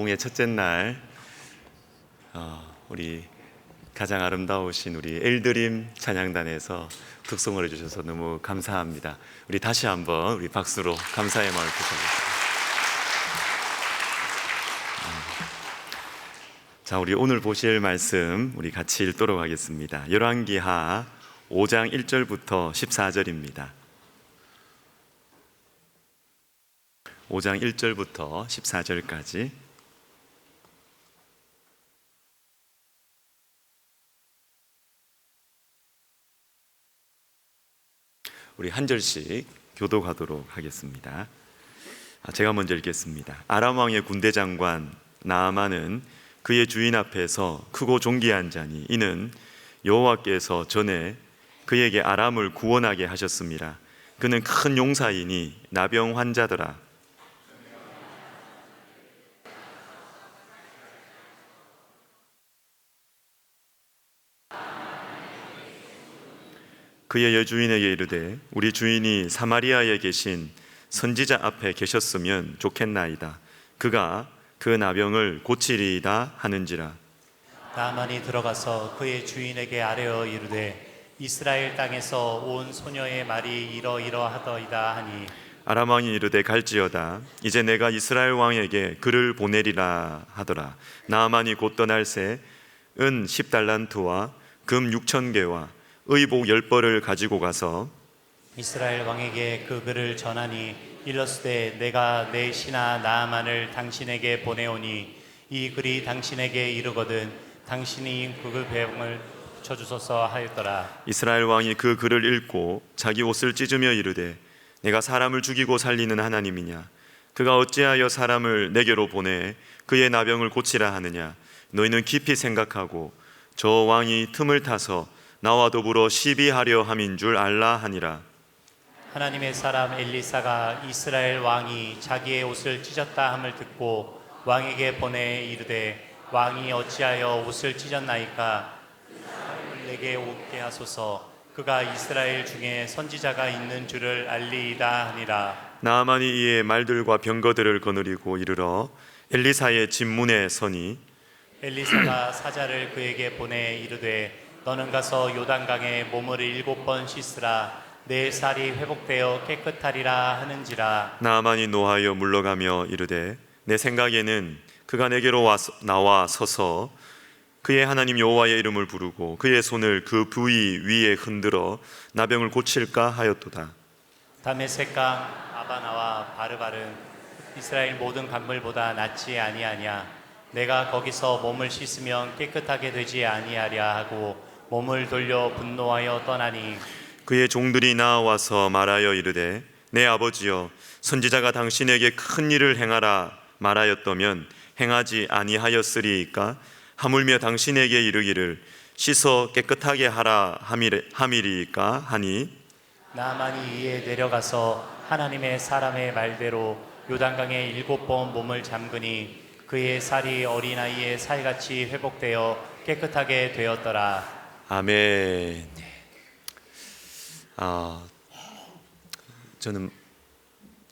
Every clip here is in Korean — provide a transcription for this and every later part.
부흥의 첫째 날 우리 가장 아름다우신 우리 엘드림 찬양단에서 특송을 해주셔서 너무 감사합니다. 우리 다시 한번 우리 박수로 감사의 마음을 표시하겠습니다. 자, 우리 오늘 보실 말씀 우리 같이 읽도록 하겠습니다. 열왕기하 5장 1절부터 14절입니다. 5장 1절부터 14절까지 우리 한 절씩 교독하도록 하겠습니다. 제가 먼저 읽겠습니다. 아람 왕의 군대 장관 나아만은 그의 주인 앞에서 크고 존귀한 자니 이는 여호와께서 전에 그에게 아람을 구원하게 하셨습니다. 그는 큰 용사이니 나병 환자더라. 그의 여주인에게 이르되 우리 주인이 사마리아에 계신 선지자 앞에 계셨으면 좋겠나이다. 그가 그 나병을 고치리이다 하는지라. 나만이 들어가서 그의 주인에게 아뢰어 이르되 이스라엘 땅에서 온 소녀의 말이 이러이러하더이다 하니 아람 왕이 이르되 갈지어다. 이제 내가 이스라엘 왕에게 그를 보내리라 하더라. 나아만이 곧 떠날새 은 10달란트와 금 6,000개와 의복 10벌을 가지고 가서 이스라엘 왕에게 그 글을 전하니 일렀으되 내가 내 신하 나아만을 당신에게 보내오니 이 글이 당신에게 이르거든 당신이 그 병을 쳐주소서 하였더라. 이스라엘 왕이 그 글을 읽고 자기 옷을 찢으며 이르되 내가 사람을 죽이고 살리는 하나님이냐? 그가 어찌하여 사람을 내게로 보내 그의 나병을 고치라 하느냐? 너희는 깊이 생각하고 저 왕이 틈을 타서 나와 더불어 시비하려 함인 줄 알라 하니라. 하나님의 사람 엘리사가 이스라엘 왕이 자기의 옷을 찢었다 함을 듣고 왕에게 보내 이르되 왕이 어찌하여 옷을 찢었나이까? 내게 오게 하소서. 그가 이스라엘 중에 선지자가 있는 줄을 알리이다 하니라. 나아만이 이에 말들과 병거들을 거느리고 이르러 엘리사의 집 문에 서니 엘리사가 사자를 그에게 보내 이르되 너는 가서 요단강에 몸을 7번 씻으라. 내 살이 회복되어 깨끗하리라 하는지라. 나아만이 노하여 물러가며 이르되 내 생각에는 그가 내게로 나와 서서 그의 하나님 여호와의 이름을 부르고 그의 손을 그 부위 위에 흔들어 나병을 고칠까 하였도다. 다메섹강 아바나와 바르바른 이스라엘 모든 강물보다 낫지 아니하냐? 내가 거기서 몸을 씻으면 깨끗하게 되지 아니하랴 하고 몸을 돌려 분노하여 떠나니 그의 종들이 나와서 말하여 이르되 내 아버지여 선지자가 당신에게 큰 일을 행하라 말하였다면 행하지 아니하였으리이까? 하물며 당신에게 이르기를 씻어 깨끗하게 하라 함이리이까 하니 나아만이 이에 내려가서 하나님의 사람의 말대로 요단강에 7번 몸을 잠그니 그의 살이 어린아이의 살같이 회복되어 깨끗하게 되었더라. 아멘. 저는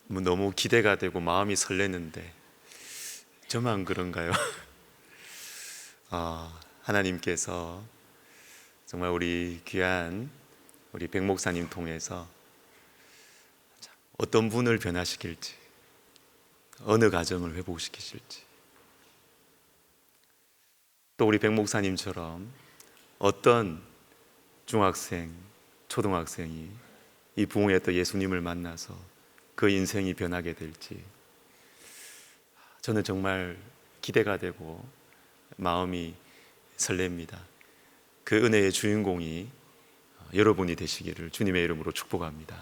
너무 기대가 되고 마음이 설레는데 저만 그런가요? 하나님께서 정말 우리 귀한 우리 백 목사님 통해서 어떤 분을 변화시킬지, 어느 가정을 회복시키실지, 또 우리 백 목사님처럼 어떤 중학생, 초등학생이 이 부흥에 또 예수님을 만나서 그 인생이 변하게 될지 저는 정말 기대가 되고 마음이 설렙니다. 그 은혜의 주인공이 여러분이 되시기를 주님의 이름으로 축복합니다.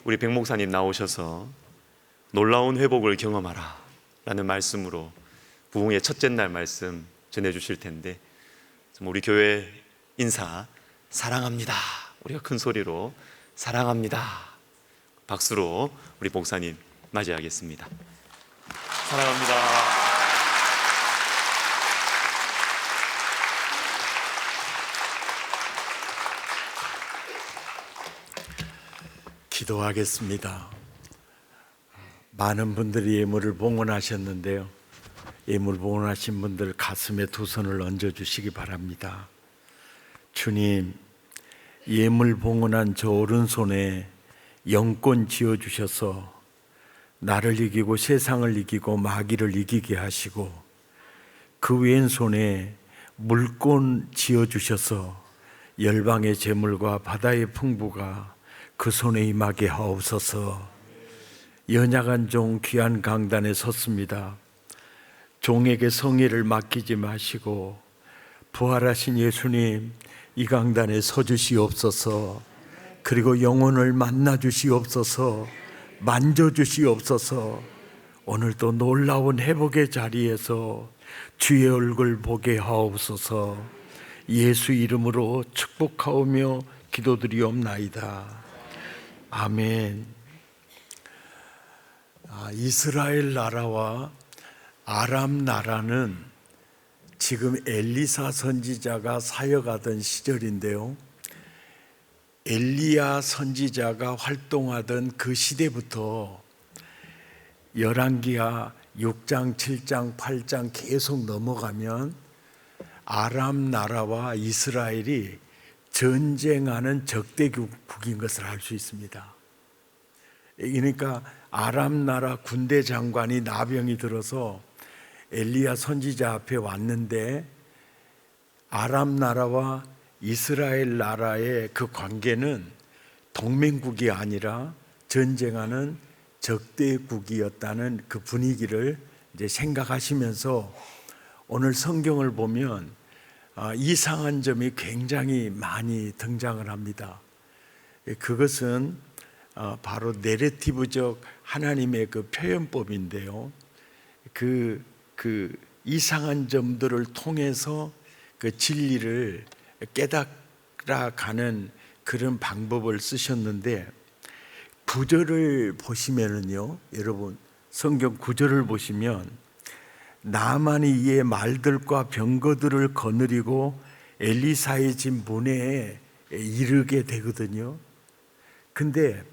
우리 백 목사님 나오셔서 놀라운 회복을 경험하라 라는 말씀으로 부흥의 첫째 날 말씀 전해주실 텐데 우리 교회 인사 사랑합니다. 우리가 큰 소리로 사랑합니다 박수로 우리 목사님 맞이하겠습니다. 사랑합니다. 기도하겠습니다. 많은 분들이 예물을 봉헌하셨는데요, 예물 봉헌하신 분들 가슴에 두 손을 얹어 주시기 바랍니다. 주님, 예물 봉헌한 저 오른손에 영권 지어 주셔서 나를 이기고 세상을 이기고 마귀를 이기게 하시고, 그 왼손에 물권 지어 주셔서 열방의 재물과 바다의 풍부가 그 손에 임하게 하옵소서. 연약한 종 귀한 강단에 섰습니다. 종에게 성의를 맡기지 마시고 부활하신 예수님, 이 강단에 서 주시옵소서. 그리고 영혼을 만나 주시옵소서. 만져 주시옵소서. 오늘도 놀라운 회복의 자리에서 주의 얼굴 보게 하옵소서. 예수 이름으로 축복하오며 기도드리옵나이다. 아멘. 이스라엘 나라와 아람 나라는 지금 엘리사 선지자가 사역하던 시절인데요, 엘리야 선지자가 활동하던 그 시대부터 열왕기하 6장, 7장, 8장 계속 넘어가면 아람 나라와 이스라엘이 전쟁하는 적대국인 것을 알 수 있습니다. 그러니까 아람 나라 군대 장관이 나병이 들어서 엘리야 선지자 앞에 왔는데, 아람 나라와 이스라엘 나라의 그 관계는 동맹국이 아니라 전쟁하는 적대국이었다는 그 분위기를 이제 생각하시면서 오늘 성경을 보면 이상한 점이 굉장히 많이 등장을 합니다. 그것은 바로 내러티브적 하나님의 그 표현법인데요, 그 이상한 점들을 통해서 그 진리를 깨달아가는 그런 방법을 쓰셨는데, 구절을 보시면은요, 여러분 성경 구절을 보시면 나만이 이에 말들과 병거들을 거느리고 엘리사의 집 문에 이르게 되거든요. 근데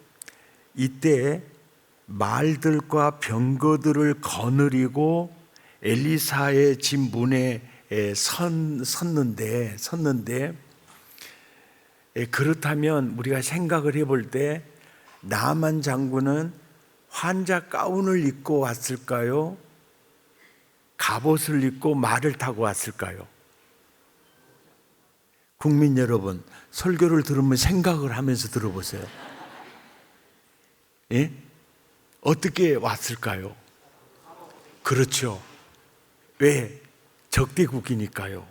이때 말들과 병거들을 거느리고 엘리사의 집 문에 섰는데 그렇다면 우리가 생각을 해볼 때 나만 장군은 환자 가운을 입고 왔을까요? 갑옷을 입고 말을 타고 왔을까요? 국민 여러분, 설교를 들으면 생각을 하면서 들어보세요. 예? 어떻게 왔을까요? 그렇죠. 왜? 적대국이니까요.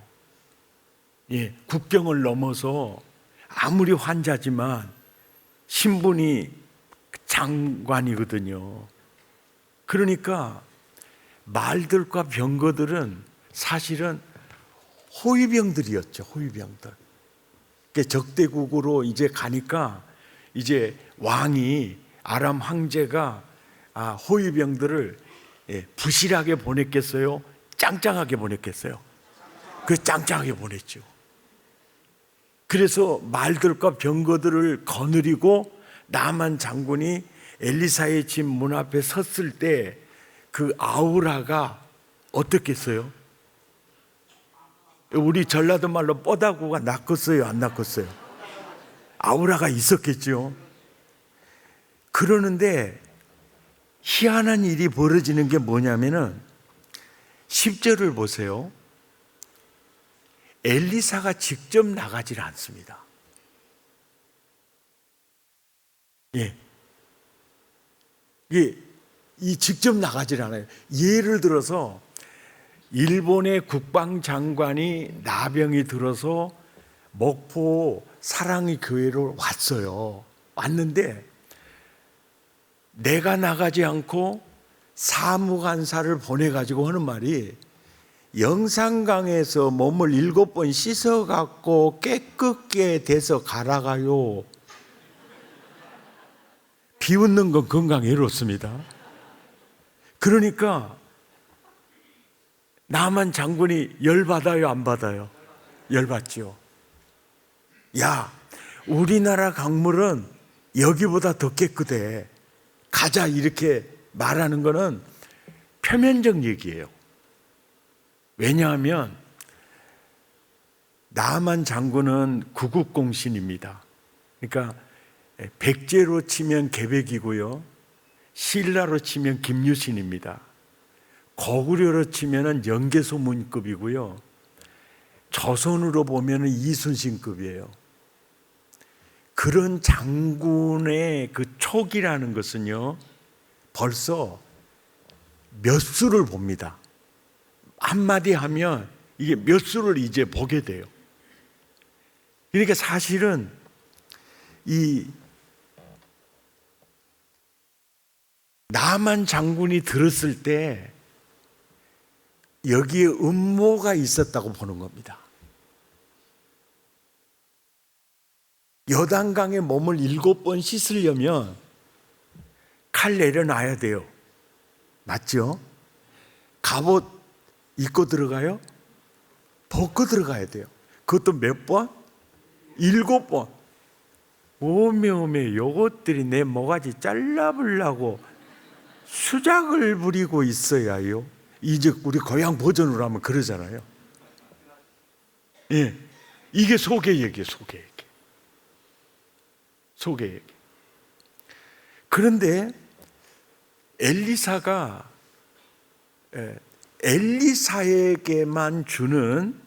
예, 국경을 넘어서 아무리 환자지만 신분이 장관이거든요. 그러니까 말들과 병거들은 사실은 호위병들이었죠. 호위병들. 적대국으로 이제 가니까 이제 왕이, 아람 황제가 호위병들을 부실하게 보냈겠어요? 짱짱하게 보냈겠어요? 그 짱짱하게 보냈죠. 그래서 말들과 병거들을 거느리고 나만 장군이 엘리사의 집 문 앞에 섰을 때 그 아우라가 어떻겠어요? 우리 전라도 말로 뽀다구가 낚았어요, 안 낚았어요? 아우라가 있었겠죠. 그러는데 희한한 일이 벌어지는 게 뭐냐면은 10절을 보세요. 엘리사가 직접 나가질 않습니다. 예. 이 직접 나가질 않아요. 예를 들어서 일본의 국방장관이 나병이 들어서 목포 사랑의 교회로 왔어요. 왔는데 내가 나가지 않고 사무관사를 보내가지고 하는 말이, 영산강에서 몸을 7번 씻어갖고 깨끗게 돼서 갈아가요. 비웃는 건 건강에 이렇습니다. 그러니까 나만 장군이 열받아요, 안 받아요? 열받죠. 야, 우리나라 강물은 여기보다 더 깨끗해, 가자, 이렇게 말하는 거는 표면적 얘기예요. 왜냐하면 나만 장군은 구국공신입니다. 그러니까 백제로 치면 개백이고요, 신라로 치면 김유신입니다. 고구려로 치면 연개소문급이고요, 조선으로 보면 이순신급이에요. 그런 장군의 그 촉이라는 것은요, 벌써 몇 수를 봅니다. 한마디 하면 이게 몇 수를 이제 보게 돼요. 그러니까 사실은 이 나만 장군이 들었을 때 여기에 음모가 있었다고 보는 겁니다. 여단강에 몸을 7번 씻으려면 칼 내려놔야 돼요. 맞죠? 갑옷 입고 들어가요? 벗고 들어가야 돼요. 그것도 몇 번? 7번. 오메 요것들이 내 모가지 잘라보려고 수작을 부리고 있어야요. 이제 우리 고향 버전으로 하면 그러잖아요. 예, 이게 속의 얘기예요. 속의 얘기. 속의 얘기. 그런데 엘리사가 엘리사에게만 주는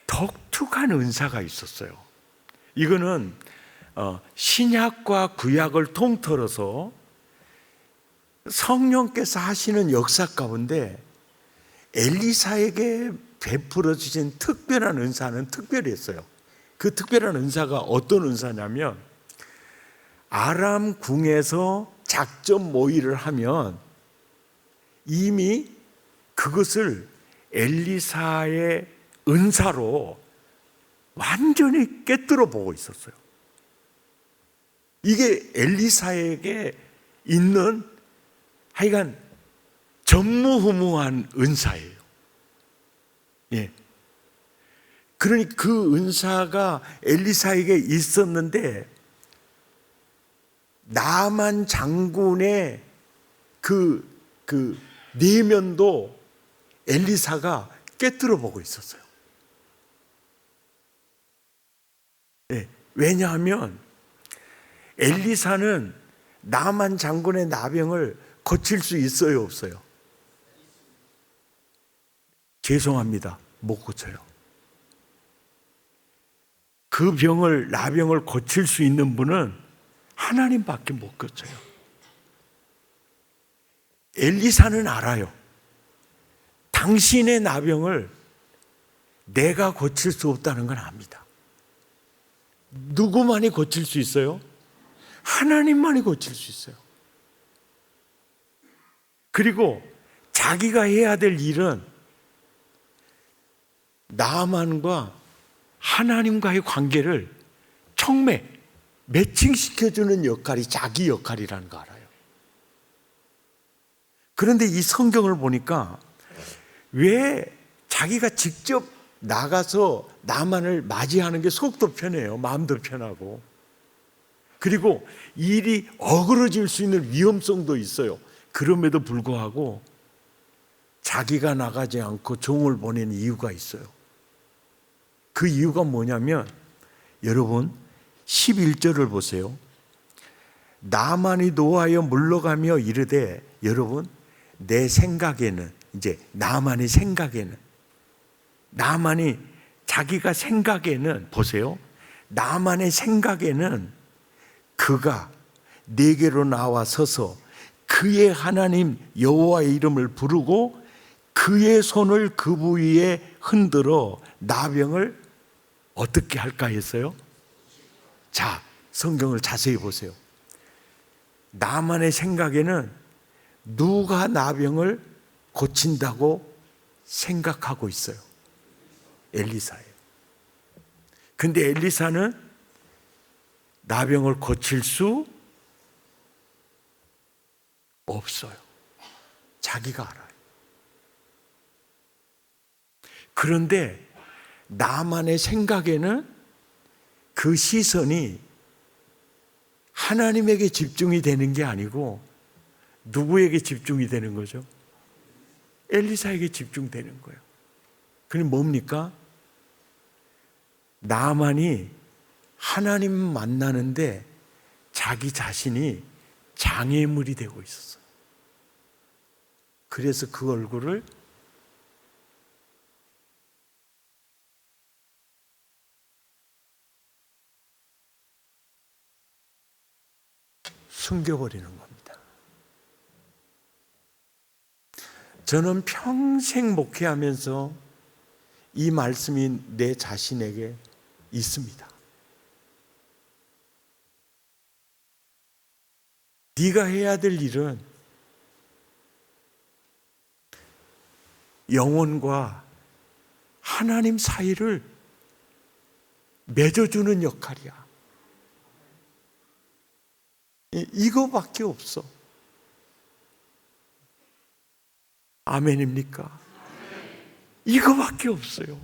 독특한 은사가 있었어요. 이거는 신약과 구약을 통틀어서 성령께서 하시는 역사 가운데 엘리사에게 베풀어 주신 특별한 은사는 특별히 했어요. 그 특별한 은사가 어떤 은사냐면, 아람 궁에서 작전 모의를 하면 이미 그것을 엘리사의 은사로 완전히 꿰뚫어 보고 있었어요. 이게 엘리사에게 있는 하여간 전무후무한 은사예요. 예. 그러니 그 은사가 엘리사에게 있었는데 나만 장군의 그 내면도 엘리사가 꿰뚫어 보고 있었어요. 예. 왜냐하면 엘리사는 나만 장군의 나병을 고칠 수 있어요, 없어요? 죄송합니다, 못 고쳐요. 그 나병을 고칠 수 있는 분은 하나님밖에 못 고쳐요. 엘리사는 알아요. 당신의 나병을 내가 고칠 수 없다는 건 압니다. 누구만이 고칠 수 있어요? 하나님만이 고칠 수 있어요. 그리고 자기가 해야 될 일은 나만과 하나님과의 관계를 매칭시켜주는 역할이 자기 역할이라는 거 알아요. 그런데 이 성경을 보니까 왜 자기가 직접 나가서 나만을 맞이하는 게 속도 편해요. 마음도 편하고. 그리고 일이 어그러질 수 있는 위험성도 있어요. 그럼에도 불구하고 자기가 나가지 않고 종을 보내는 이유가 있어요. 그 이유가 뭐냐면, 여러분 11절을 보세요. 나만이 노하여 물러가며 이르되, 여러분 내 생각에는, 이제 나만의 생각에는, 나만이 자기가 생각에는, 보세요, 나만의 생각에는 그가 내게로 나와 서서 그의 하나님 여호와의 이름을 부르고 그의 손을 그 부위에 흔들어 나병을 어떻게 할까 했어요? 자, 성경을 자세히 보세요. 나만의 생각에는 누가 나병을 고친다고 생각하고 있어요? 엘리사예요. 근데 엘리사는 나병을 고칠 수 없어요. 자기가 알아요. 그런데 나만의 생각에는 그 시선이 하나님에게 집중이 되는 게 아니고 누구에게 집중이 되는 거죠? 엘리사에게 집중되는 거예요. 그게 뭡니까? 나만이 하나님 만나는데 자기 자신이 장애물이 되고 있었어요. 그래서 그 얼굴을 숨겨버리는 겁니다. 저는 평생 목회하면서 이 말씀이 내 자신에게 있습니다. 네가 해야 될 일은 영혼과 하나님 사이를 맺어주는 역할이야. 이거밖에 없어. 아멘입니까? 이거밖에 없어요.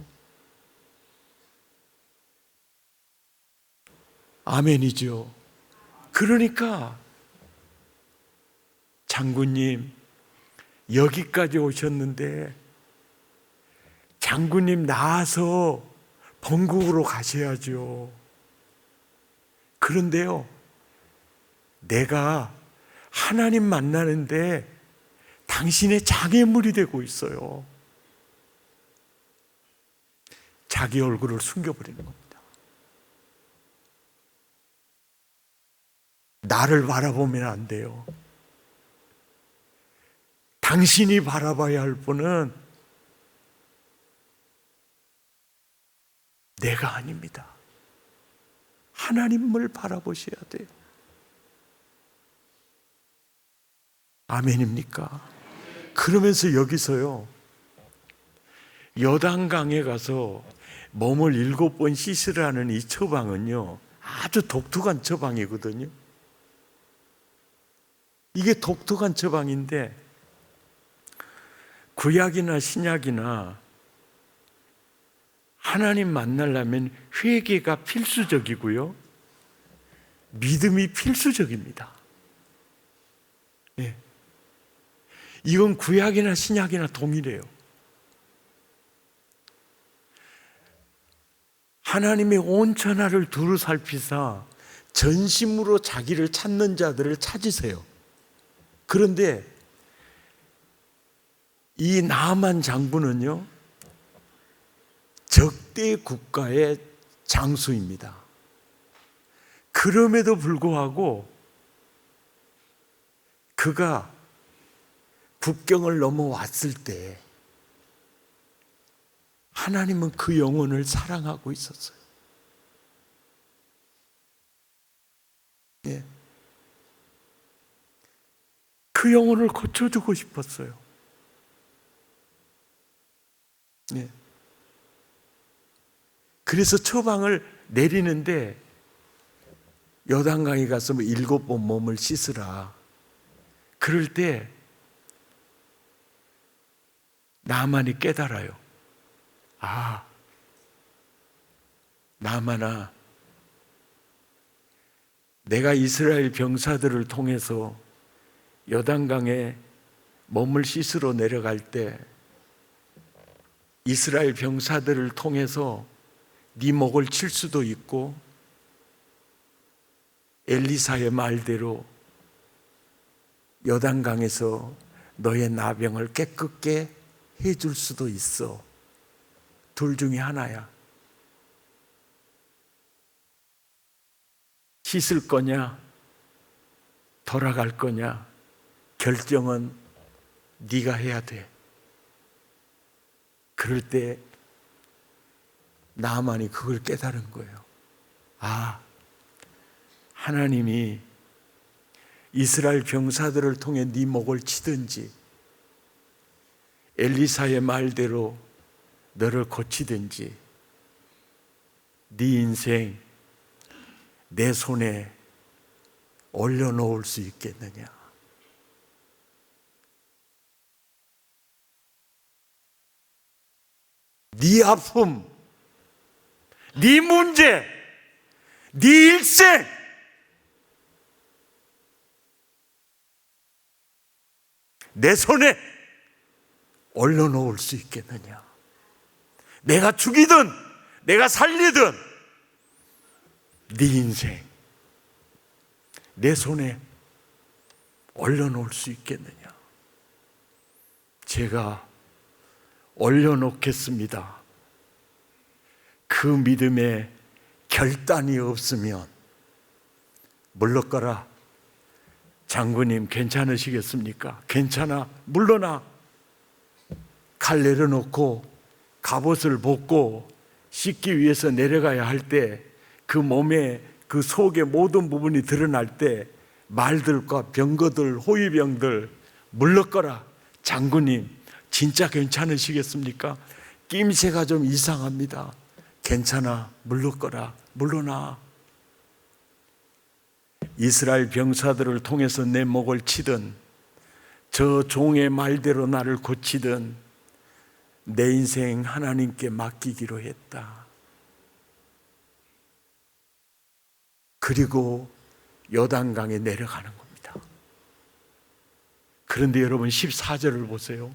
아멘이죠. 그러니까 장군님 여기까지 오셨는데 장군님 나와서 본국으로 가셔야죠. 그런데요, 내가 하나님 만나는데 당신의 장애물이 되고 있어요. 자기 얼굴을 숨겨버리는 겁니다. 나를 바라보면 안 돼요. 당신이 바라봐야 할 분은 내가 아닙니다. 하나님을 바라보셔야 돼요. 아멘입니까? 그러면서 여기서요, 여단강에 가서 몸을 7번 씻으라는 이 처방은요, 아주 독특한 처방이거든요. 이게 독특한 처방인데 구약이나 신약이나 하나님 만나려면 회개가 필수적이고요, 믿음이 필수적입니다. 예. 이건 구약이나 신약이나 동일해요. 하나님의 온 천하를 두루 살피사 전심으로 자기를 찾는 자들을 찾으세요. 그런데 이 나만 장군은요, 적대 국가의 장수입니다. 그럼에도 불구하고 그가 국경을 넘어왔을 때 하나님은 그 영혼을 사랑하고 있었어요. 예. 그 영혼을 고쳐주고 싶었어요. 예. 그래서 처방을 내리는데 여단강에 가서 7번 몸을 씻으라. 그럴 때 나만이 깨달아요. 아, 나만아, 내가 이스라엘 병사들을 통해서 여단강에 몸을 씻으러 내려갈 때 이스라엘 병사들을 통해서 네 목을 칠 수도 있고 엘리사의 말대로 여단강에서 너의 나병을 깨끗게 해줄 수도 있어. 둘 중에 하나야. 씻을 거냐, 돌아갈 거냐, 결정은 네가 해야 돼. 그럴 때 나만이 그걸 깨달은 거예요. 아, 하나님이 이스라엘 병사들을 통해 네 목을 치든지 엘리사의 말대로 너를 고치든지 네 인생 내 손에 올려놓을 수 있겠느냐. 네 아픔, 네 문제, 네 일생 내 손에 올려놓을 수 있겠느냐. 내가 죽이든 내가 살리든 네 인생 내 손에 올려놓을 수 있겠느냐? 제가 올려놓겠습니다. 그 믿음에 결단이 없으면 물러가라. 장군님 괜찮으시겠습니까? 괜찮아. 물러나. 칼 내려놓고 갑옷을 벗고 씻기 위해서 내려가야 할 때 그 몸에 그 속의 모든 부분이 드러날 때 말들과 병거들, 호위병들 물러가라. 장군님 진짜 괜찮으시겠습니까? 낌새가 좀 이상합니다. 괜찮아. 물러가라. 물러나. 이스라엘 병사들을 통해서 내 목을 치든 저 종의 말대로 나를 고치든 내 인생 하나님께 맡기기로 했다. 그리고 요단강에 내려가는 겁니다. 그런데 여러분 14절을 보세요.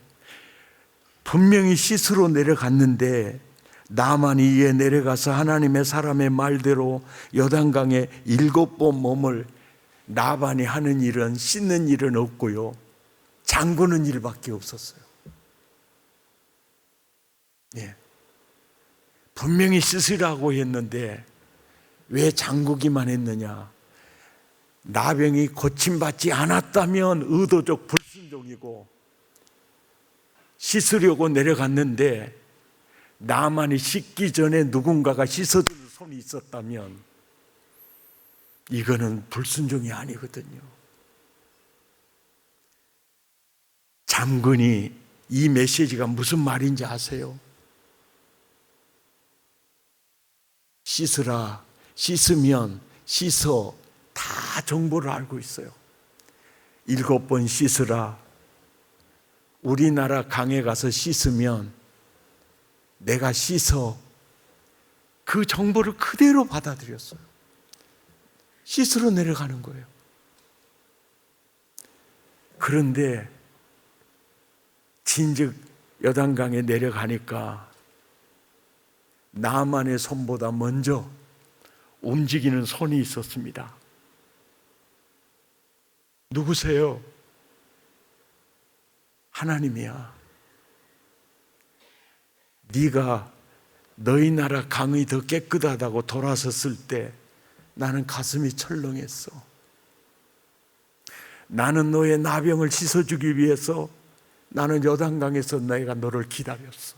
분명히 시스로 내려갔는데 나만이 이에 내려가서 하나님의 사람의 말대로 요단강에 7번 몸을 나반이 하는 일은 씻는 일은 없고요. 잠그는 일밖에 없었어요. 예. 분명히 씻으라고 했는데 왜 잠그기만 했느냐? 나병이 고침받지 않았다면 의도적 불순종이고 씻으려고 내려갔는데 나만이 씻기 전에 누군가가 씻어주는 손이 있었다면 이거는 불순종이 아니거든요. 잠근이 이 메시지가 무슨 말인지 아세요? 씻으라. 씻으면 씻어. 다 정보를 알고 있어요. 7번 씻으라. 우리나라 강에 가서 씻으면 내가 씻어. 그 정보를 그대로 받아들였어요. 씻으러 내려가는 거예요. 그런데 진즉 요단강에 내려가니까 나만의 손보다 먼저 움직이는 손이 있었습니다. 누구세요? 하나님이야. 네가 너희 나라 강이 더 깨끗하다고 돌아섰을 때 나는 가슴이 철렁했어. 나는 너의 나병을 씻어주기 위해서 나는 요단강에서 내가 너를 기다렸어.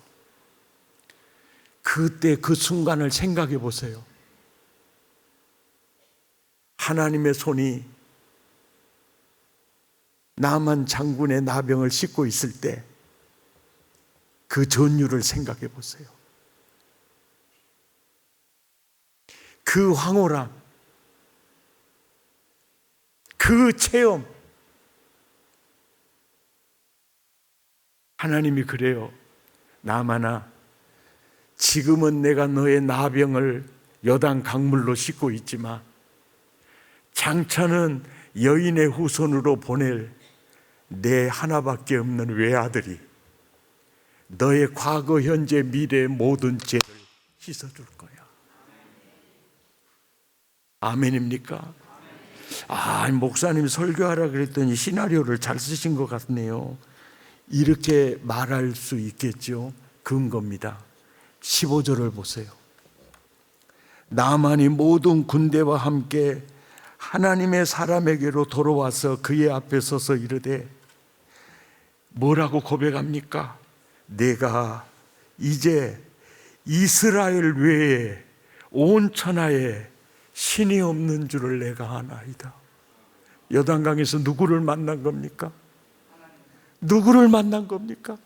그때 그 순간을 생각해 보세요. 하나님의 손이 나만 장군의 나병을 씻고 있을 때 그 전율을 생각해 보세요. 그 황홀함, 그 체험. 하나님이 그래요. 나만아, 지금은 내가 너의 나병을 요단 강물로 씻고 있지만 장차는 여인의 후손으로 보낼 내 하나밖에 없는 외아들이 너의 과거, 현재, 미래의 모든 죄를 씻어줄 거야. 아멘입니까? 목사님 설교하라 그랬더니 시나리오를 잘 쓰신 것 같네요. 이렇게 말할 수 있겠죠. 근거입니다. 15절을 보세요. 나만이 모든 군대와 함께 하나님의 사람에게로 돌아와서 그의 앞에 서서 이르되 뭐라고 고백합니까? 내가 이제 이스라엘 외에 온 천하에 신이 없는 줄을 내가 아나이다. 요단강에서 누구를 만난 겁니까? 누구를 만난 겁니까?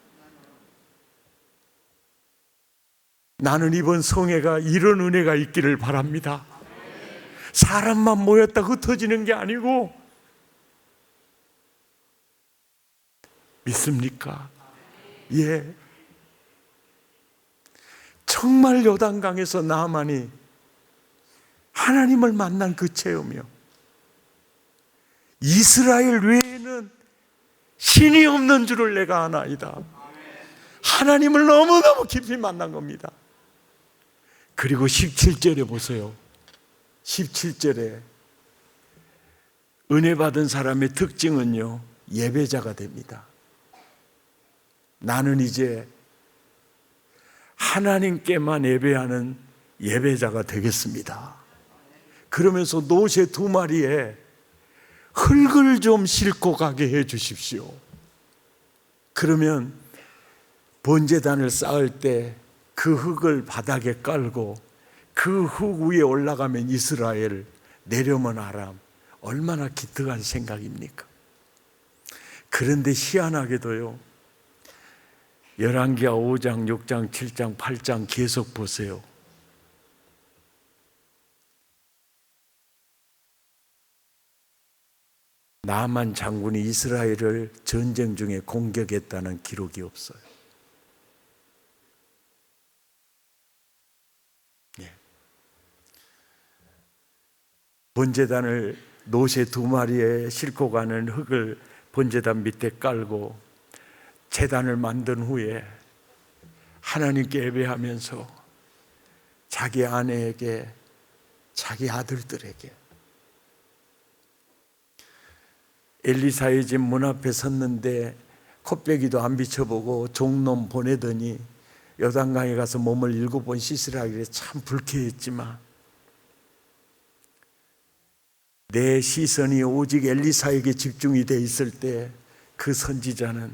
나는 이번 성회가 이런 은혜가 있기를 바랍니다. 사람만 모였다 흩어지는 게 아니고, 믿습니까? 예. 정말 요단강에서 나만이 하나님을 만난 그 체험이요. 이스라엘 외에는 신이 없는 줄을 내가 아나이다. 하나님을 너무너무 깊이 만난 겁니다. 그리고 17절에 보세요. 17절에 은혜 받은 사람의 특징은요, 예배자가 됩니다. 나는 이제 하나님께만 예배하는 예배자가 되겠습니다. 그러면서 노새 2마리에 흙을 좀 싣고 가게 해 주십시오. 그러면 번제단을 쌓을 때 그 흙을 바닥에 깔고 그 흙 위에 올라가면 이스라엘, 내려면 아람, 얼마나 기특한 생각입니까? 그런데 희한하게도요, 열왕기하 5장, 6장, 7장, 8장 계속 보세요. 나만 장군이 이스라엘을 전쟁 중에 공격했다는 기록이 없어요. 네. 번제단을 노새 2마리에 싣고 가는 흙을 번제단 밑에 깔고 제단을 만든 후에 하나님께 예배하면서 자기 아내에게, 자기 아들들에게 엘리사의 집 문 앞에 섰는데 콧배기도 안 비춰보고 종놈 보내더니 요단강에 가서 몸을 7번 씻으라 그래. 참 불쾌했지만 내 시선이 오직 엘리사에게 집중이 돼 있을 때 그 선지자는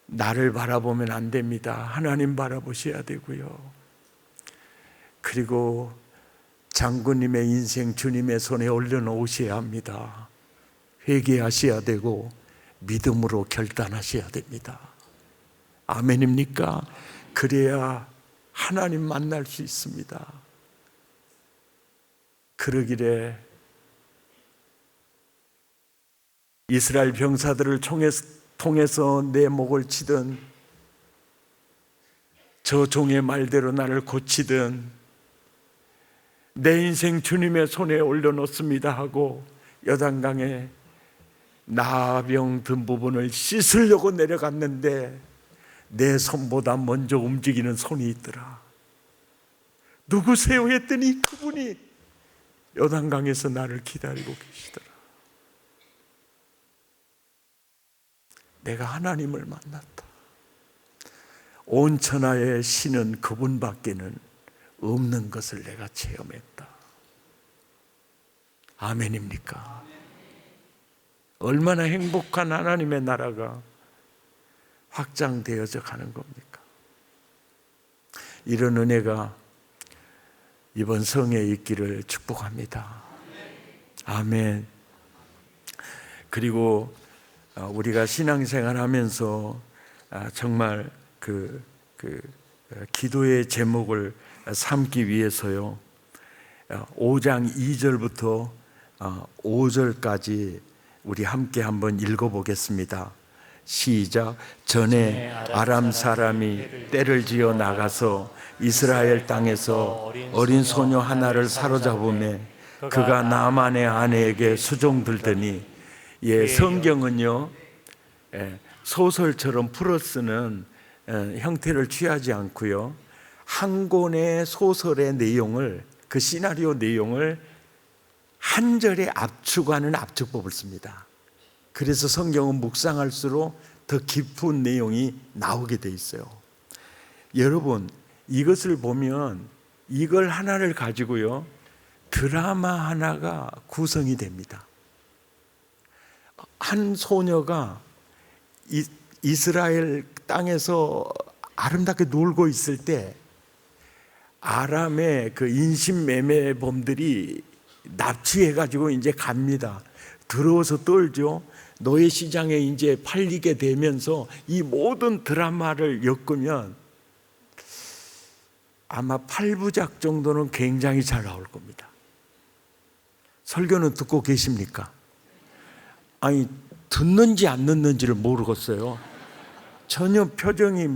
나를 바라보면 안 됩니다. 하나님 바라보셔야 되고요. 그리고 장군님의 인생 주님의 손에 올려놓으셔야 합니다. 회개하셔야 되고 믿음으로 결단하셔야 됩니다. 아멘입니까? 그래야 하나님 만날 수 있습니다. 그러기래 이스라엘 병사들을 통해서 내 목을 치든 저 종의 말대로 나를 고치든 내 인생 주님의 손에 올려놓습니다 하고 요단강에 나병 든 부분을 씻으려고 내려갔는데 내 손보다 먼저 움직이는 손이 있더라. 누구세요 했더니 그분이 요단강에서 나를 기다리고 계시더라. 내가 하나님을 만났다. 온 천하의 신은 그분밖에는 없는 것을 내가 체험했다. 아멘입니까? 얼마나 행복한 하나님의 나라가 확장되어져 가는 겁니까? 이런 은혜가 이번 성회에 있기를 축복합니다. 아멘. 그리고 우리가 신앙생활 하면서 정말 기도의 제목을 삼기 위해서요, 5장 2절부터 5절까지 우리 함께 한번 읽어보겠습니다. 시작. 전에 아람 사람이 떼를 지어 나가서 이스라엘 땅에서 어린 소녀 하나를 사로잡음에 그가 나만의 아내에게 수종들더니, 성경은요, 소설처럼 풀어 쓰는 형태를 취하지 않고요, 한 권의 소설의 내용을, 그 시나리오 내용을 한 절에 압축하는 압축법을 씁니다. 그래서 성경은 묵상할수록 더 깊은 내용이 나오게 돼 있어요. 여러분, 이것을 보면 이걸 하나를 가지고요, 드라마 하나가 구성이 됩니다. 한 소녀가 이스라엘 땅에서 아름답게 놀고 있을 때 아람의 그 인신매매범들이 납치해가지고 이제 갑니다. 들어와서 떨죠. 노예시장에 이제 팔리게 되면서 이 모든 드라마를 엮으면 아마 8부작 정도는 굉장히 잘 나올 겁니다. 설교는 듣고 계십니까? 아니, 듣는지 안 듣는지를 모르겠어요. 전혀 표정이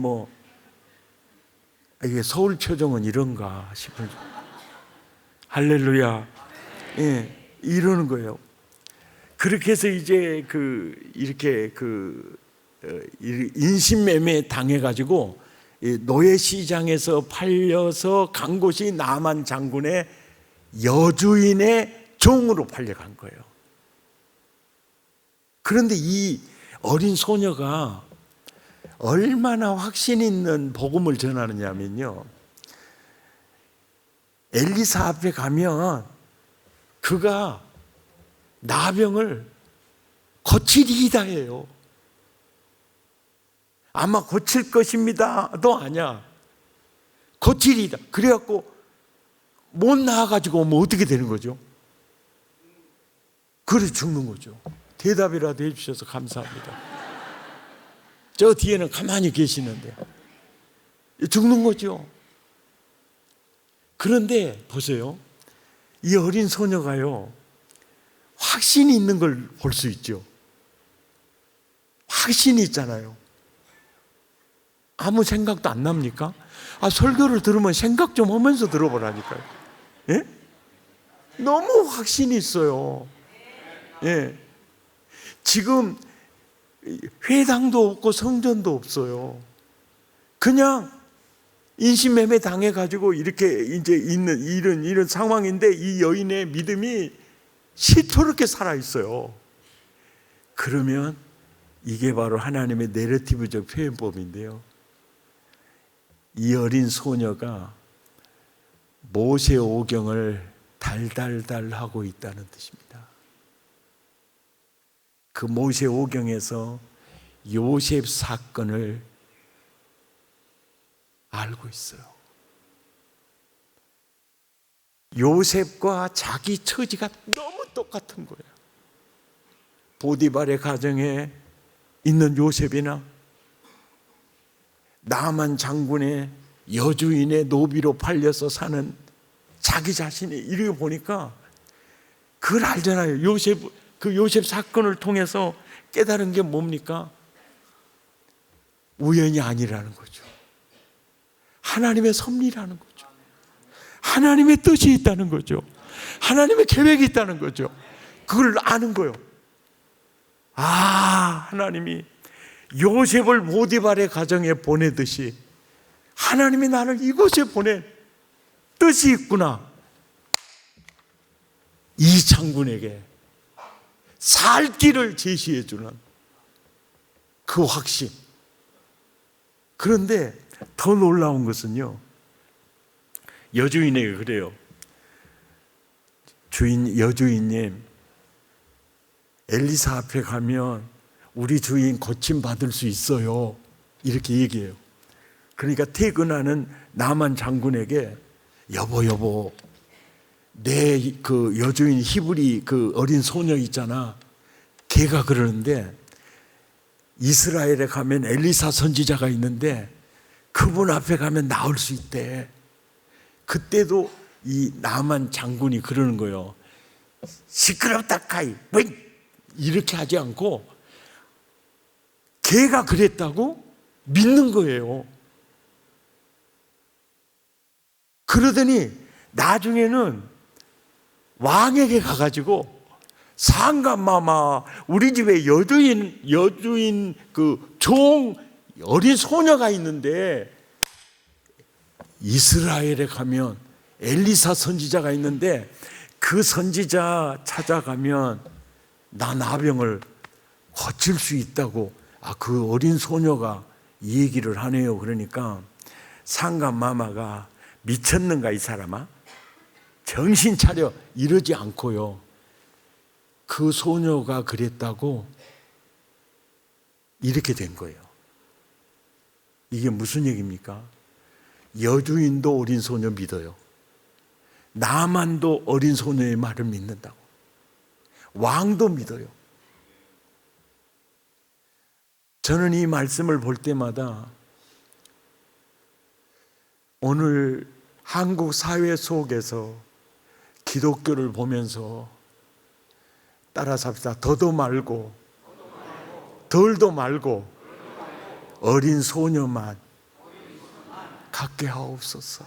이게 서울 표정은 이런가 싶을 정도. 할렐루야. 예, 이러는 거예요. 그렇게 해서 이제 이렇게 인신매매 당해가지고 이 노예 시장에서 팔려서 간 곳이 나만 장군의 여주인의 종으로 팔려간 거예요. 그런데 이 어린 소녀가 얼마나 확신 있는 복음을 전하느냐면요, 엘리사 앞에 가면 그가 나병을 고치리이다 해요. 아마 고칠 것입니다도 아니야. 고치리이다. 그래갖고 못 나와가지고 오면 어떻게 되는 거죠? 그래 죽는 거죠. 대답이라도 해주셔서 감사합니다. 저 뒤에는 가만히 계시는데 죽는 거죠. 그런데 보세요, 이 어린 소녀가요, 확신이 있는 걸 볼 수 있죠. 확신이 있잖아요. 아무 생각도 안 납니까? 설교를 들으면 생각 좀 하면서 들어보라니까요. 예? 너무 확신이 있어요. 예. 지금 회당도 없고 성전도 없어요. 그냥 인신매매 당해가지고 이렇게 이제 있는 이런 상황인데 이 여인의 믿음이 시토롭게 살아있어요. 그러면 이게 바로 하나님의 내러티브적 표현법인데요, 이 어린 소녀가 모세 오경을 달달달 하고 있다는 뜻입니다. 그 모세 오경에서 요셉 사건을 알고 있어요. 요셉과 자기 처지가 너무 똑같은 거예요. 보디발의 가정에 있는 요셉이나 나만 장군의 여주인의 노비로 팔려서 사는 자기 자신이 이렇게 보니까 그걸 알잖아요. 그 요셉 사건을 통해서 깨달은 게 뭡니까? 우연이 아니라는 거죠. 하나님의 섭리라는 거죠. 하나님의 뜻이 있다는 거죠. 하나님의 계획이 있다는 거죠. 그걸 아는 거예요. 하나님이 요셉을 보디발의 가정에 보내듯이 하나님이 나를 이곳에 보낸 뜻이 있구나. 이 장군에게 살 길을 제시해 주는 그 확신. 그런데 더 놀라운 것은요, 여주인에게 그래요. 여주인님, 엘리사 앞에 가면 우리 주인 고침받을 수 있어요. 이렇게 얘기해요. 그러니까 퇴근하는 나만 장군에게 여보, 내 그 여주인 히브리 그 어린 소녀 있잖아. 걔가 그러는데 이스라엘에 가면 엘리사 선지자가 있는데 그분 앞에 가면 나올 수 있대. 그때도 이 나만 장군이 그러는 거예요. 시끄럽다 카이. 이렇게 하지 않고 걔가 그랬다고 믿는 거예요. 그러더니 나중에는 왕에게 가가지고 상감마마, 우리 집에 여주인 그 종 어린 소녀가 있는데 이스라엘에 가면 엘리사 선지자가 있는데 그 선지자 찾아가면 나 나병을 고칠 수 있다고 그 어린 소녀가 이 얘기를 하네요. 그러니까 상감마마가 미쳤는가 이 사람아? 정신 차려 이러지 않고요, 그 소녀가 그랬다고 이렇게 된 거예요. 이게 무슨 얘기입니까? 여주인도 어린 소녀 믿어요. 나만도 어린 소녀의 말을 믿는다고. 왕도 믿어요. 저는 이 말씀을 볼 때마다 오늘 한국 사회 속에서 기독교를 보면서 따라 삽시다. 더도 말고 덜도 말고 어린 소녀만 갖게 하옵소서.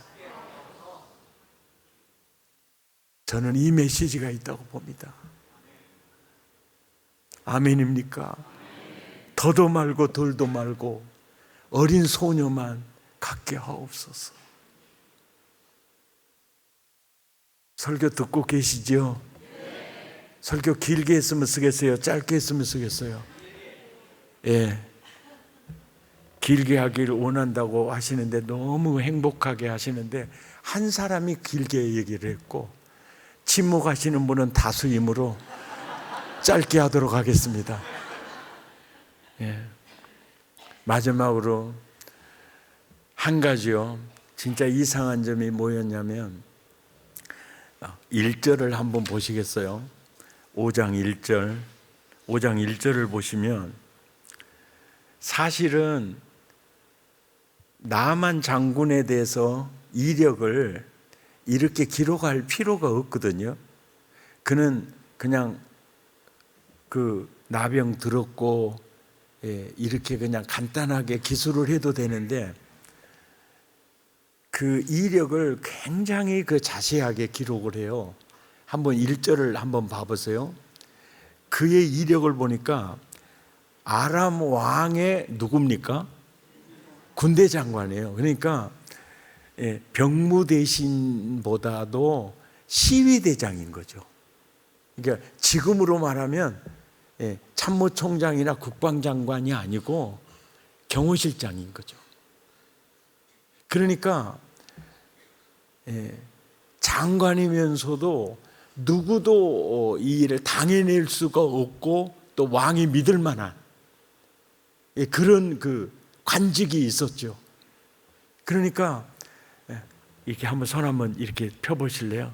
저는 이 메시지가 있다고 봅니다. 아멘입니까? 더도 말고 덜도 말고 어린 소녀만 갖게 하옵소서. 설교 듣고 계시죠? 설교 길게 했으면 쓰겠어요? 짧게 했으면 쓰겠어요? 예. 길게 하길 원한다고 하시는데 너무 행복하게 하시는데 한 사람이 길게 얘기를 했고 침묵하시는 분은 다수이므로 짧게 하도록 하겠습니다. 예. 마지막으로 한 가지요. 진짜 이상한 점이 뭐였냐면 1절을 한번 보시겠어요? 5장 1절. 5장 1절을 보시면 사실은 나만 장군에 대해서 이력을 이렇게 기록할 필요가 없거든요. 그는 그냥 그 나병 들었고 이렇게 그냥 간단하게 기술을 해도 되는데 그 이력을 굉장히 그 자세하게 기록을 해요. 한번 1절을 한번 봐보세요. 그의 이력을 보니까 아람 왕의 누굽니까? 군대 장관이에요. 그러니까 병무 대신보다도 시위대장인 거죠. 그러니까 지금으로 말하면 참모총장이나 국방장관이 아니고 경호실장인 거죠. 그러니까 장관이면서도 누구도 이 일을 당해낼 수가 없고 또 왕이 믿을 만한 그런 그 관직이 있었죠. 그러니까 이렇게 한번 손 한번 이렇게 펴보실래요?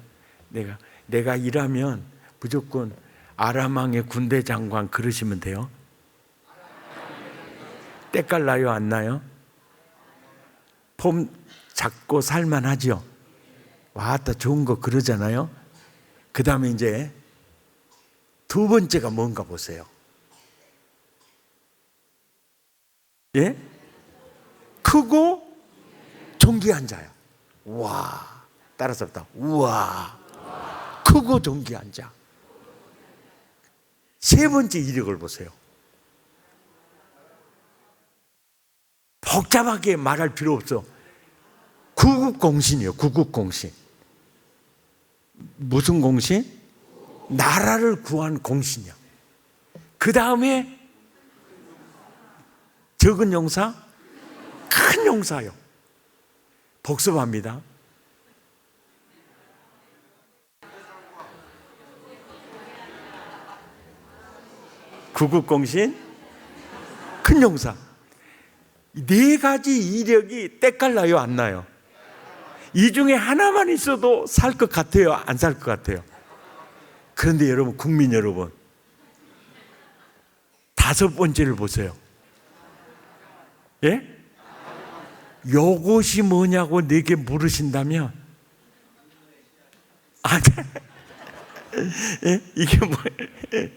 내가 일하면 무조건 아람 왕의 군대 장관 그러시면 돼요. 때깔 나요, 안 나요? 폼 잡고 살만하죠. 와따 좋은 거 그러잖아요. 그 다음에 이제 두 번째가 뭔가 보세요. 예? 크고 존귀한 자야. 와, 따라서 다 우와, 크고 존귀한 자. 세 번째 이력을 보세요. 복잡하게 말할 필요 없어. 구국공신이에요. 구국공신. 무슨 공신? 나라를 구한 공신이야. 그 다음에 적은 용사, 큰 용사요. 복습합니다. 구국공신, 큰 용사. 네 가지 이력이 때깔나요, 안 나요? 이 중에 하나만 있어도 살 것 같아요, 안 살 것 같아요? 그런데 여러분, 국민 여러분, 다섯 번째를 보세요. 예? 요것이 뭐냐고 내게 물으신다면, 예? 이게 뭐예요?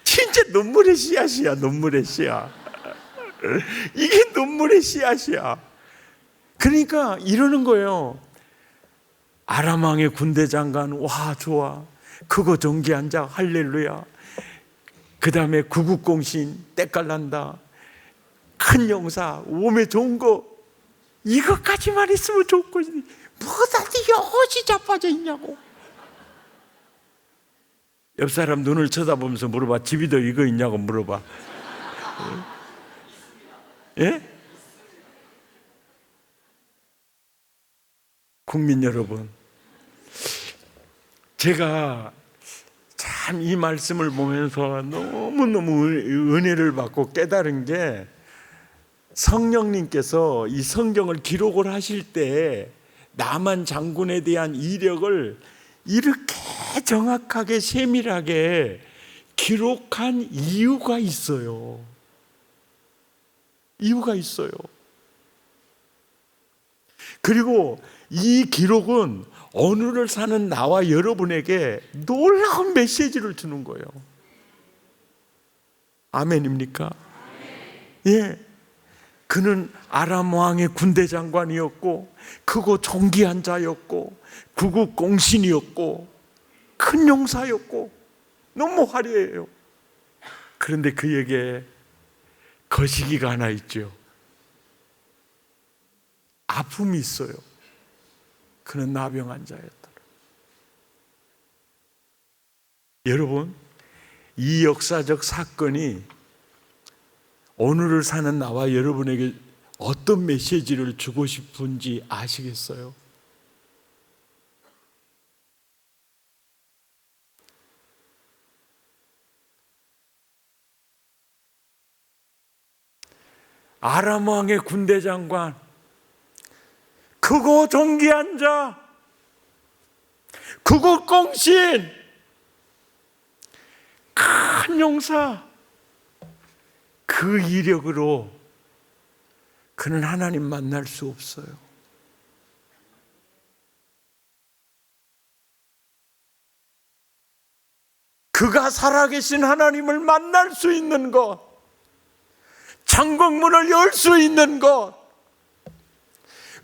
진짜 눈물의 씨앗이야, 눈물의 씨앗. 이게 눈물의 씨앗이야. 그러니까 이러는 거예요. 아람 왕의 군대 장관, 와 좋아. 크고 존귀한 자, 할렐루야. 그 다음에 구국공신, 때깔난다. 큰 용사, 몸에 좋은 거, 이것까지만 있으면 좋고 뭐다 이것이 자빠져 있냐고. 옆 사람 눈을 쳐다보면서 물어봐. 집이도 이거 있냐고 물어봐. 예? 국민 여러분, 제가 참 이 말씀을 보면서 너무너무 은혜를 받고 깨달은 게, 성령님께서 이 성경을 기록을 하실 때 나만 장군에 대한 이력을 이렇게 정확하게 세밀하게 기록한 이유가 있어요. 이유가 있어요. 그리고 이 기록은 오늘을 사는 나와 여러분에게 놀라운 메시지를 주는 거예요. 아멘입니까? 예. 그는 아람 왕의 군대 장관이었고, 크고 존귀한 자였고, 구국 공신이었고, 큰 용사였고, 너무 화려해요. 그런데 그에게 거시기가 하나 있죠. 아픔이 있어요. 그는 나병 환자였더라. 여러분, 이 역사적 사건이 오늘을 사는 나와 여러분에게 어떤 메시지를 주고 싶은지 아시겠어요? 아람 왕의 군대 장관, 크고 존귀한 자, 크고 꽁신, 큰 용사, 그 이력으로 그는 하나님 만날 수 없어요. 그가 살아계신 하나님을 만날 수 있는 것, 창공문을 열 수 있는 것,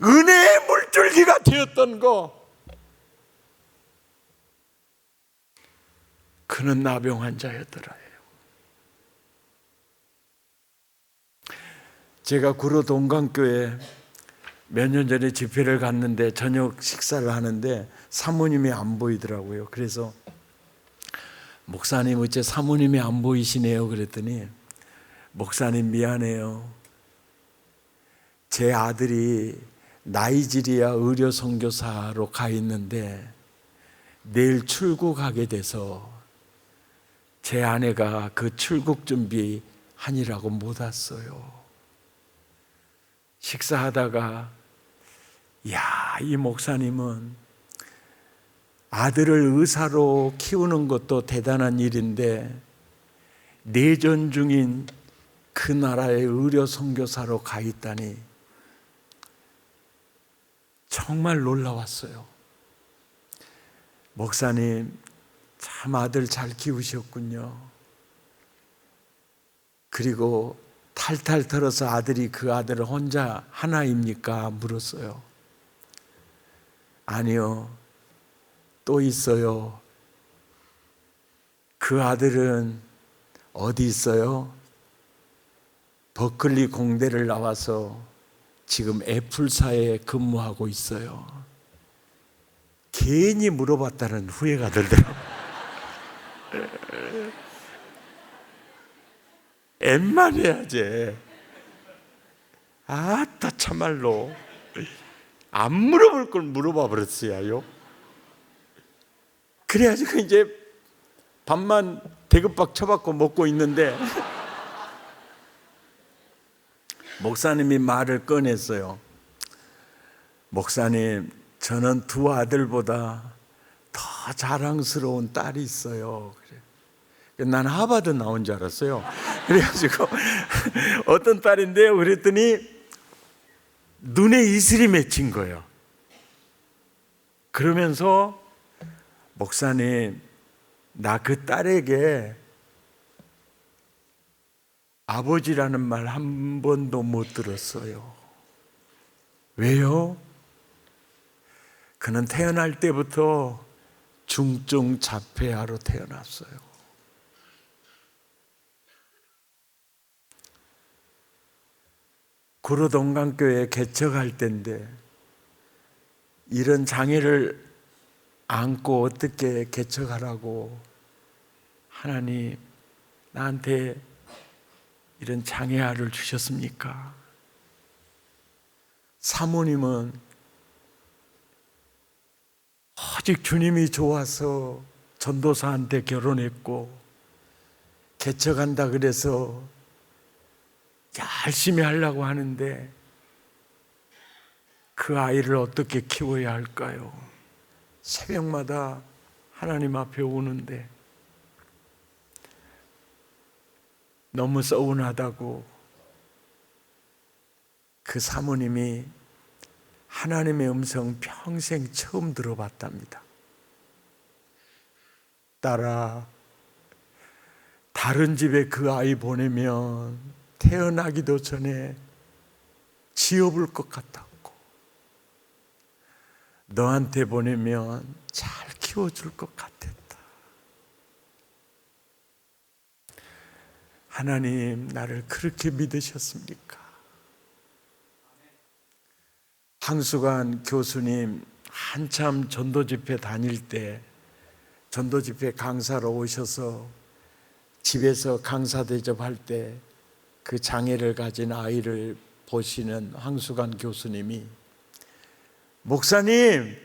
은혜의 물줄기가 되었던 것, 그는 나병 환자였더라요. 제가 구로 동강교회 몇 년 전에 집회를 갔는데 저녁 식사를 하는데 사모님이 안 보이더라고요. 그래서 목사님 어째 사모님이 안 보이시네요. 그랬더니 목사님 미안해요. 제 아들이 나이지리아 의료 선교사로 가 있는데 내일 출국하게 돼서 제 아내가 그 출국 준비 하느라고 못 왔어요. 식사하다가 이 목사님은 아들을 의사로 키우는 것도 대단한 일인데 내전 중인 그 나라의 의료 선교사로 가 있다니 정말 놀라웠어요. 목사님, 참 아들 잘 키우셨군요. 그리고 탈탈 털어서 아들이 그 아들을 혼자 하나입니까? 물었어요. 아니요, 또 있어요. 그 아들은 어디 있어요? 버클리 공대를 나와서 지금 애플사에 근무하고 있어요. 괜히 물어봤다는 후회가 들더라고요. 웬만해야지. 아따 참말로 안 물어볼 걸 물어봐 버렸어요. 그래가지고 이제 밥만 대급박 쳐받고 먹고 있는데 목사님이 말을 꺼냈어요. 목사님, 저는 두 아들보다 더 자랑스러운 딸이 있어요. 그래. 난 하버드 나온 줄 알았어요. 그래가지고 어떤 딸인데요? 그랬더니 눈에 이슬이 맺힌 거예요. 그러면서 목사님, 나 그 딸에게 아버지라는 말 한 번도 못 들었어요. 왜요? 그는 태어날 때부터 중증 자폐아로 태어났어요. 구로 동강교회 개척할 때인데 이런 장애를 안고 어떻게 개척하라고 하나님 나한테 이런 장애아를 주셨습니까? 사모님은 오직 주님이 좋아서 전도사한테 결혼했고 개척한다 그래서 열심히 하려고 하는데 그 아이를 어떻게 키워야 할까요? 새벽마다 하나님 앞에 오는데 너무 서운하다고 그 사모님이 하나님의 음성 평생 처음 들어봤답니다. 딸아, 다른 집에 그 아이 보내면 태어나기도 전에 지어볼 것 같았고 너한테 보내면 잘 키워줄 것 같았다. 하나님 나를 그렇게 믿으셨습니까? 황수관 교수님 한참 전도집회 다닐 때 전도집회 강사로 오셔서 집에서 강사 대접할 때 그 장애를 가진 아이를 보시는 황수관 교수님이 목사님,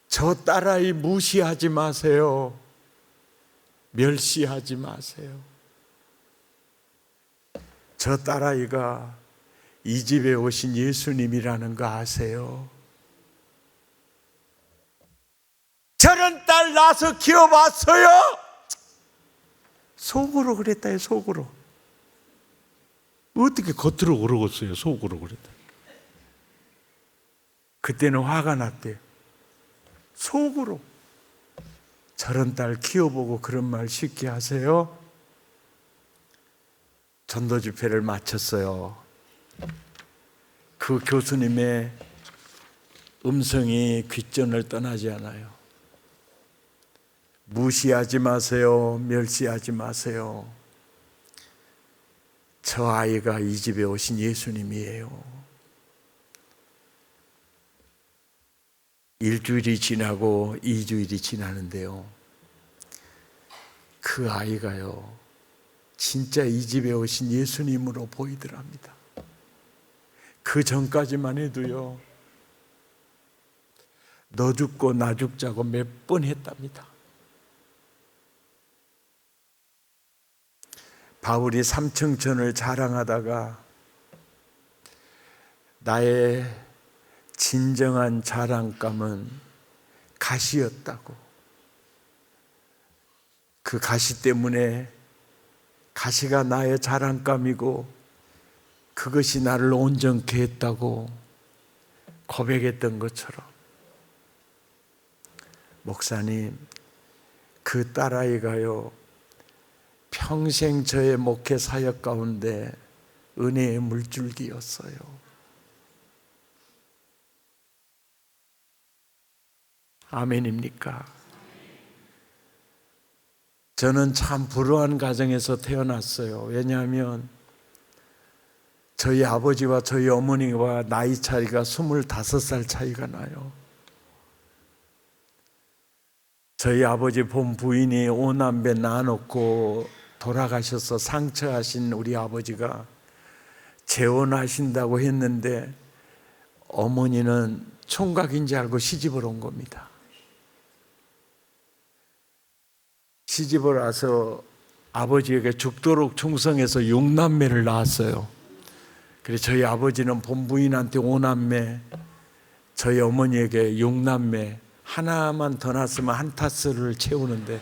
저 딸아이 무시하지 마세요. 멸시하지 마세요. 저 딸아이가 이 집에 오신 예수님이라는 거 아세요? 저런 딸 낳아서 키워봤어요? 속으로 그랬다요, 속으로. 어떻게 겉으로 그러겠어요, 속으로 그랬다. 그때는 화가 났대요. 속으로. 저런 딸 키워보고 그런 말 쉽게 하세요? 전도 집회를 마쳤어요. 그 교수님의 음성이 귓전을 떠나지 않아요. 무시하지 마세요. 멸시하지 마세요. 저 아이가 이 집에 오신 예수님이에요. 일주일이 지나고 2주일이 지나는데요. 그 아이가요, 진짜 이 집에 오신 예수님으로 보이더랍니다. 그 전까지만 해도요, 너 죽고 나 죽자고 몇 번 했답니다. 바울이 삼층천을 자랑하다가 나의 진정한 자랑감은 가시였다고. 그 가시 때문에 가시가 나의 자랑감이고 그것이 나를 온전케 했다고 고백했던 것처럼, 목사님, 그 딸아이가요, 평생 저의 목회 사역 가운데 은혜의 물줄기였어요. 아멘입니까? 저는 참 불우한 가정에서 태어났어요. 왜냐하면 저희 아버지와 저희 어머니와 나이 차이가 25살 차이가 나요. 저희 아버지 본 부인이 5남매 낳아놓고 돌아가셔서 상처하신 우리 아버지가 재혼하신다고 했는데 어머니는 총각인지 알고 시집을 온 겁니다. 시집을 와서 아버지에게 죽도록 충성해서 6남매를 낳았어요. 그래서 저희 아버지는 본부인한테 5남매, 저희 어머니에게 6남매, 하나만 더 낳았으면 한 타스를 채우는데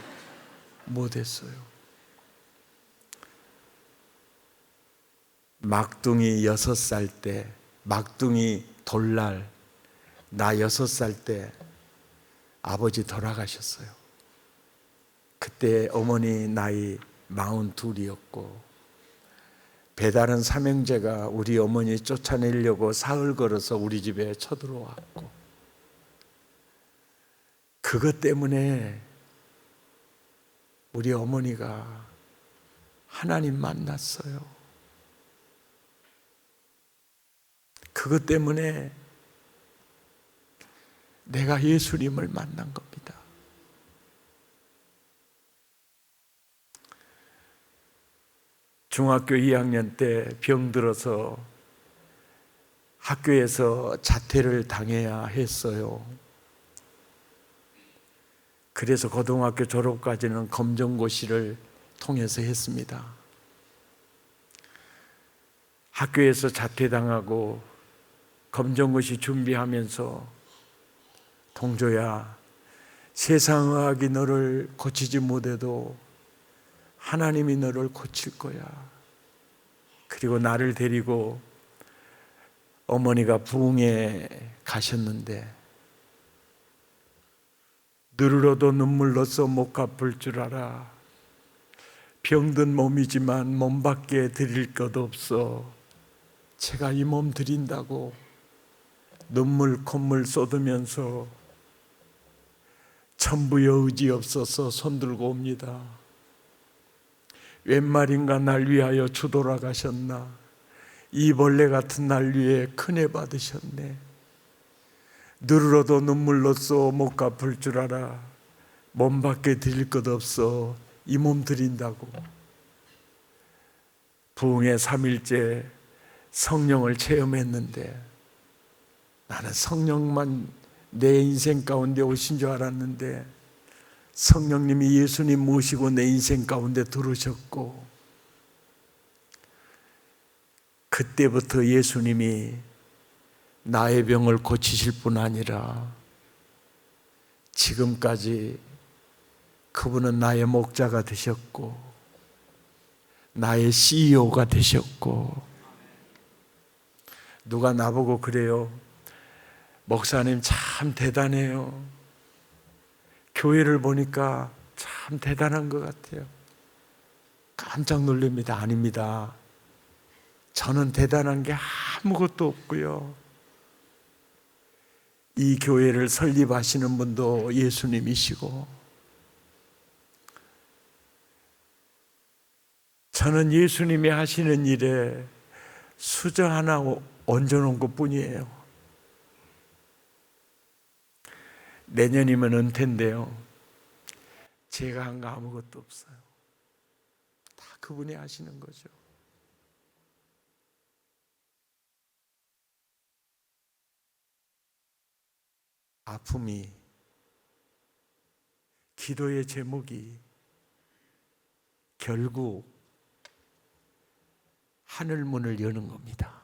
못했어요. 막둥이 6살 때, 막둥이 돌날, 나 6살 때 아버지 돌아가셨어요. 그때 어머니 나이 42이었고 배다른 삼형제가 우리 어머니 쫓아내려고 사흘 걸어서 우리 집에 쳐들어왔고, 그것 때문에 우리 어머니가 하나님 만났어요. 그것 때문에 내가 예수님을 만난 겁니다. 중학교 2학년 때 병들어서 학교에서 자퇴를 당해야 했어요. 그래서 고등학교 졸업까지는 검정고시를 통해서 했습니다. 학교에서 자퇴당하고 검정고시 준비하면서 동조야, 세상의학이 너를 고치지 못해도 하나님이 너를 고칠 거야. 그리고 나를 데리고 어머니가 부흥에 가셨는데 늘어도 눈물로써 못 갚을 줄 알아. 병든 몸이지만 몸밖에 드릴 것 없어. 제가 이 몸 드린다고 눈물 콧물 쏟으면서 천부여 의지 없어서 손들고 옵니다. 웬 말인가 날 위하여 주돌아가셨나. 이 벌레 같은 날 위해 큰애 받으셨네. 늘어도 눈물로써 못 갚을 줄 알아. 몸밖에 드릴 것 없어 이 몸 드린다고. 부흥의 3일째 성령을 체험했는데 나는 성령만 내 인생 가운데 오신 줄 알았는데 성령님이 예수님 모시고 내 인생 가운데 들어오셨고, 그때부터 예수님이 나의 병을 고치실 뿐 아니라 지금까지 그분은 나의 목자가 되셨고 나의 CEO가 되셨고, 누가 나보고 그래요. 목사님 참 대단해요. 교회를 보니까 참 대단한 것 같아요. 깜짝 놀랍니다. 아닙니다. 저는 대단한 게 아무것도 없고요. 이 교회를 설립하시는 분도 예수님이시고, 저는 예수님이 하시는 일에 수저 하나 얹어놓은 것 뿐이에요. 내년이면 은퇴인데요, 제가 한 거 아무것도 없어요. 다 그분이 하시는 거죠. 아픔이, 기도의 제목이 결국 하늘문을 여는 겁니다.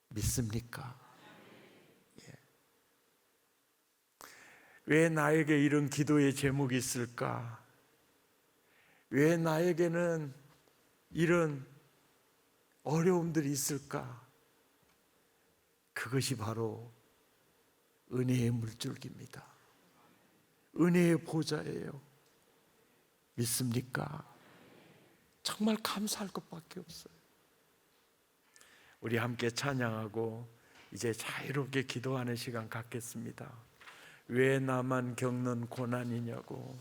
믿습니까? 예. 왜 나에게 이런 기도의 제목이 있을까? 왜 나에게는 이런 어려움들이 있을까? 그것이 바로 은혜의 물줄기입니다. 은혜의 보좌예요. 믿습니까? 정말 감사할 것밖에 없어요. 우리 함께 찬양하고 이제 자유롭게 기도하는 시간 갖겠습니다. 왜 나만 겪는 고난이냐고.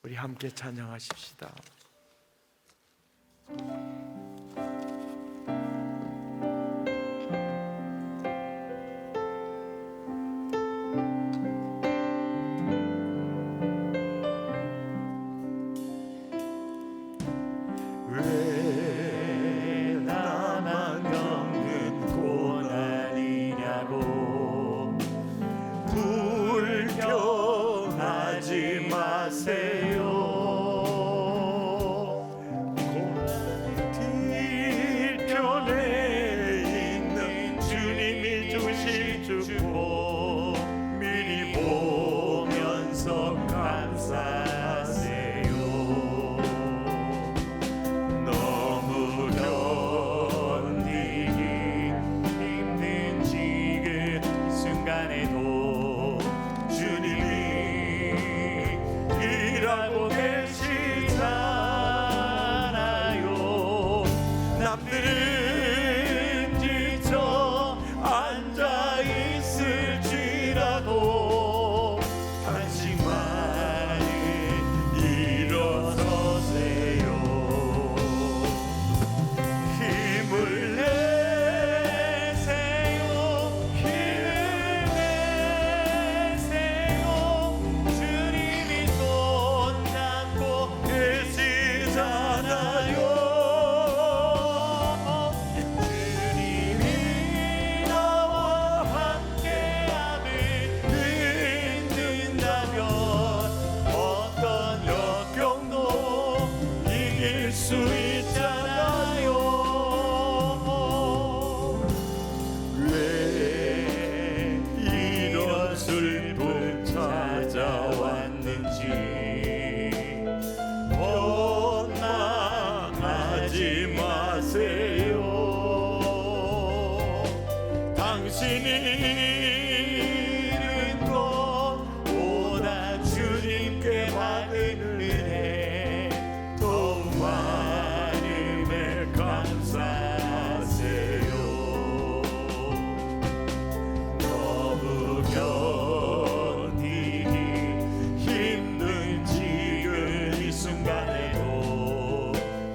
우리 함께 찬양하십시다.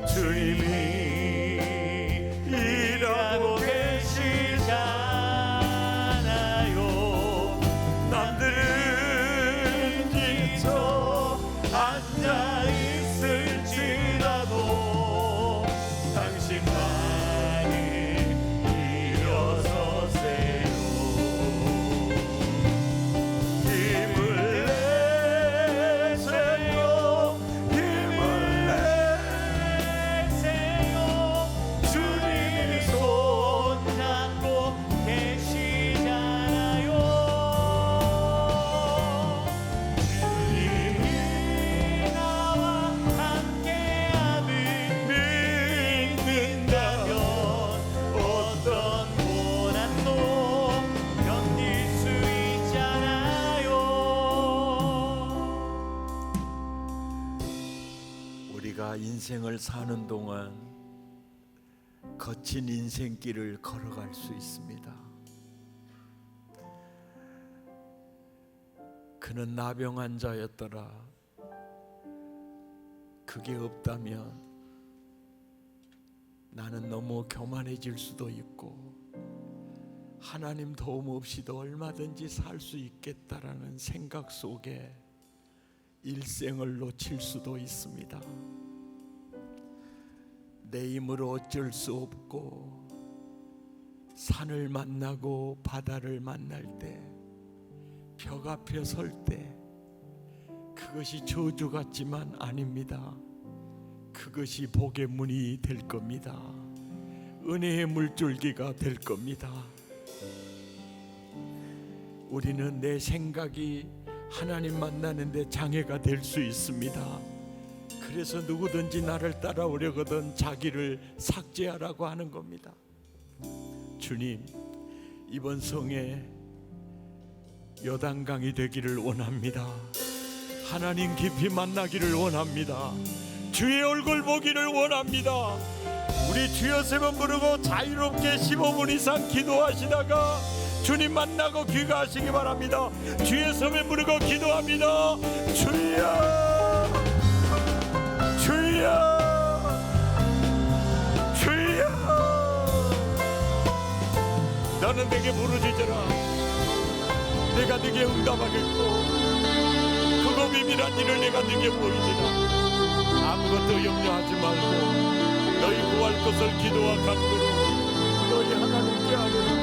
주님이 우리가 인생을 사는 동안 거친 인생길을 걸어갈 수 있습니다. 그는 나병 환자였더라. 그게 없다면 나는 너무 교만해질 수도 있고 하나님 도움 없이도 얼마든지 살 수 있겠다라는 생각 속에 일생을 놓칠 수도 있습니다. 내 힘으로 어쩔 수 없고 산을 만나고 바다를 만날 때 벽 앞에 설 때 그것이 저주 같지만 아닙니다. 그것이 복의 문이 될 겁니다. 은혜의 물줄기가 될 겁니다. 우리는 내 생각이 하나님 만나는데 장애가 될 수 있습니다. 그래서 누구든지 나를 따라오려거든 자기를 삭제하라고 하는 겁니다. 주님, 이번 성에 요단강이 되기를 원합니다. 하나님 깊이 만나기를 원합니다. 주의 얼굴 보기를 원합니다. 우리 주여 세 번 부르고 자유롭게 15분 이상 기도하시다가 주님 만나고 귀가하시기 바랍니다. 주의 섬에 부르고 기도합니다. 주여, 주여, 주여. 나는 내게 부르짖으라. 내가 네게 응답하겠고 크고 비밀한 일을 내가 네게 보이리라. 아무것도 염려하지 말고 너희 구할 것을 기도와 간구로 너희 하나님께 하리라.